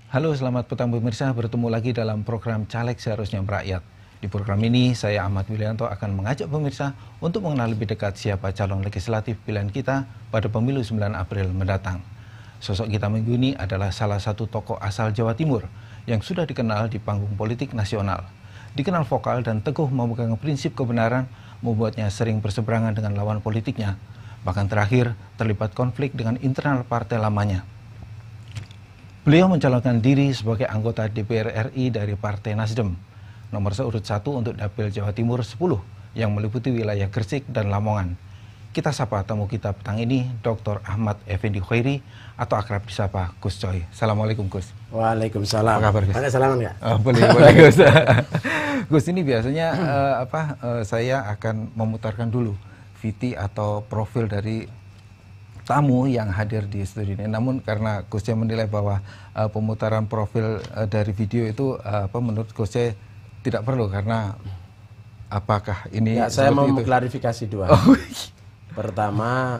Halo, selamat petang pemirsa. Bertemu lagi dalam program Caleg Seharusnya Merakyat. Di program ini, saya Ahmad Willianto akan mengajak pemirsa untuk mengenal lebih dekat siapa calon legislatif pilihan kita pada pemilu 9 April mendatang. Sosok kita minggu ini adalah salah satu tokoh asal Jawa Timur yang sudah dikenal di panggung politik nasional. Dikenal vokal dan teguh memegang prinsip kebenaran, membuatnya sering berseberangan dengan lawan politiknya. Bahkan terakhir, terlibat konflik dengan internal partai lamanya. Beliau mencalonkan diri sebagai anggota DPR RI dari Partai Nasdem, nomor urut 1 untuk Dapil Jawa Timur 10 yang meliputi wilayah Gresik dan Lamongan. Kita sapa tamu kita petang ini, Dr. Ahmad Effendi Khairi atau akrab disapa Gus Coy. Assalamualaikum Gus. Waalaikumsalam. Apa kabar Gus? Ada salaman nggak? Boleh Gus. Gus, ini biasanya saya akan memutarkan dulu VT atau profil dari tamu yang hadir di studio ini. Namun karena Gus Coy menilai bahwa pemutaran profil dari video itu menurut Gus Coy tidak perlu, karena apakah ini ya, saya mau mengklarifikasi dua. Pertama,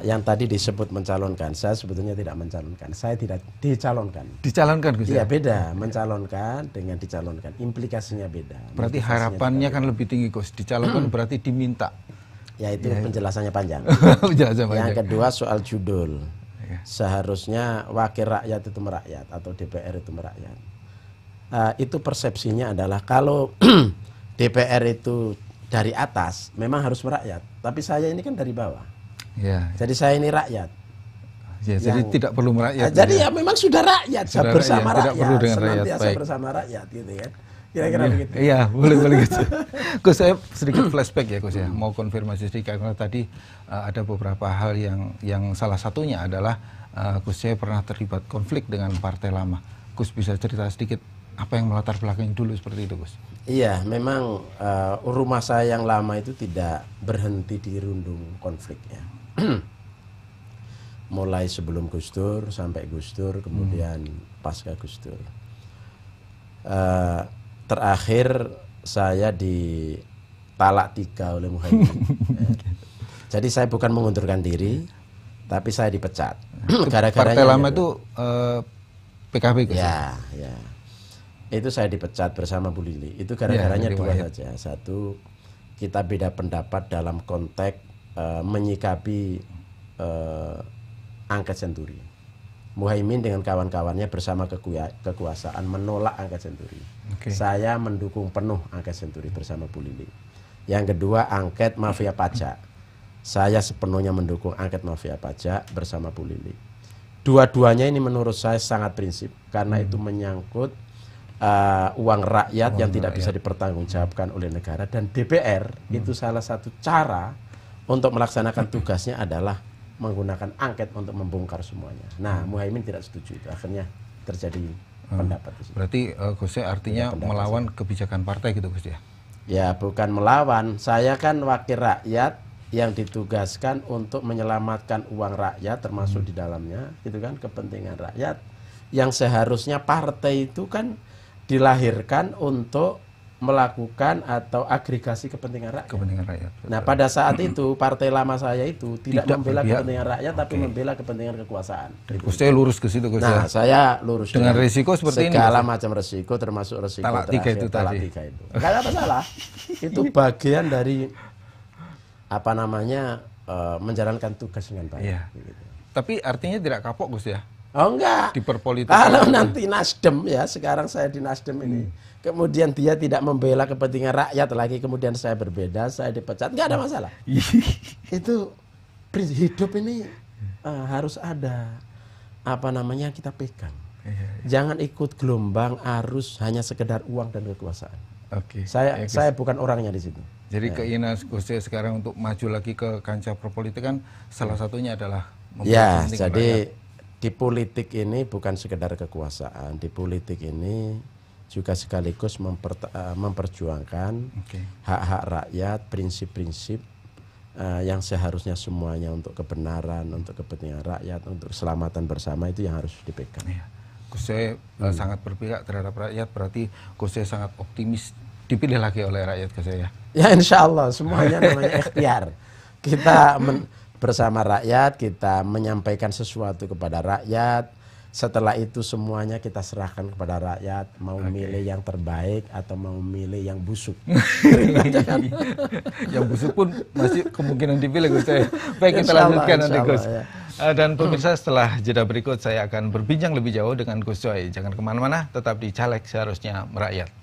yang tadi disebut mencalonkan, saya sebetulnya tidak mencalonkan, saya tidak dicalonkan. Dicalonkan Gus? Iya, beda. Mencalonkan dengan dicalonkan, implikasinya beda. Berarti harapannya kan lebih tinggi Gus. Dicalonkan berarti diminta. Ya, itu penjelasannya panjang. Yang kedua soal judul. Seharusnya wakil rakyat itu merakyat atau DPR itu merakyat. Itu persepsinya adalah kalau DPR itu dari atas memang harus merakyat. Tapi saya ini kan dari bawah. Ya. Jadi saya ini rakyat. Ya, jadi tidak perlu merakyat. Jadi ya memang sudah rakyat, sudah bersama rakyat. Tidak perlu dengan rakyat. Senantiasa bersama rakyat gitu kan. Kira-kira begitu. Iya, boleh gitu. Gus, saya sedikit flashback ya Gus ya. Mau konfirmasi sedikit karena tadi ada beberapa hal yang salah satunya adalah Gus saya pernah terlibat konflik dengan partai lama. Gus bisa cerita sedikit apa yang melatar belakangi dulu seperti itu Gus? Iya, memang rumah saya yang lama itu tidak berhenti di rundung konflik ya. Mulai sebelum Gus Dur sampai Gus Dur, kemudian pasca Gus Dur. Terakhir saya ditalak 3 oleh Muhaimin. Jadi saya bukan mengundurkan diri, tapi saya dipecat. Partai lama itu PKB Gus? Ya. Itu saya dipecat bersama Bu Lili. Itu gara-garanya dua saja. Satu, kita beda pendapat dalam konteks menyikapi angket senturi. Muhaimin dengan kawan-kawannya bersama kekuasaan menolak angket senturi. Saya mendukung penuh angket senturi bersama Bu Lili. Yang kedua, angket mafia pajak. Saya sepenuhnya mendukung angket mafia pajak bersama Bu Lili. Dua-duanya ini menurut saya sangat prinsip, karena itu menyangkut uang rakyat yang tidak bisa dipertanggungjawabkan oleh negara. Dan DPR itu salah satu cara untuk melaksanakan tugasnya adalah menggunakan angket untuk membongkar semuanya. Nah, Muhaimin tidak setuju itu. Akhirnya terjadi pendapat di situ. Berarti Gus artinya melawan kebijakan partai gitu Gus ya? Ya, bukan melawan. Saya kan wakil rakyat yang ditugaskan untuk menyelamatkan uang rakyat termasuk di dalamnya, itu kan kepentingan rakyat. Yang seharusnya partai itu kan dilahirkan untuk melakukan atau agregasi kepentingan rakyat. Nah, pada saat itu partai lama saya itu tidak membela kepentingan rakyat, tapi membela kepentingan kekuasaan. Saya lurus ke situ. Nah, saya lurus dengan risiko seperti ini. Segala macam risiko, termasuk risiko talak 3 itu tadi. Nggak ada masalah. Itu bagian dari menjalankan tugas dengan baik. Iya. Gitu. Tapi artinya tidak kapok Gus ya? Oh enggak. Diperpolitikan. Kalau nanti Nasdem ya, sekarang saya di Nasdem ini, kemudian dia tidak membela kepentingan rakyat lagi, kemudian saya berbeda, saya dipecat, nggak ada masalah. Itu hidup ini harus ada kita pegang. Jangan ikut gelombang arus hanya sekedar uang dan kekuasaan. Saya bukan orangnya di situ. Jadi keinginan Gus sekarang untuk maju lagi ke kancah perpolitikan salah satunya adalah jadi rakyat. Di politik ini bukan sekedar kekuasaan, di politik ini juga sekaligus memperjuangkan hak-hak rakyat, prinsip-prinsip yang seharusnya semuanya untuk kebenaran, untuk kepentingan rakyat, untuk keselamatan bersama, itu yang harus dipegang. Gus sangat berpihak terhadap rakyat, berarti Gus sangat optimis dipilih lagi oleh rakyat Gus ya? Ya insya Allah, semuanya namanya ikhtiar. Kita bersama rakyat, kita menyampaikan sesuatu kepada rakyat, Setelah itu semuanya kita serahkan kepada rakyat, mau milih yang terbaik atau mau milih yang busuk. Yang busuk pun masih kemungkinan dipilih Gus Coy. Baik, kita lanjutkan nanti Gus. Ya. Dan pemirsa, setelah jeda berikut saya akan berbincang lebih jauh dengan Gus Coy. Jangan kemana-mana, tetap di Caleg Seharusnya Merakyat.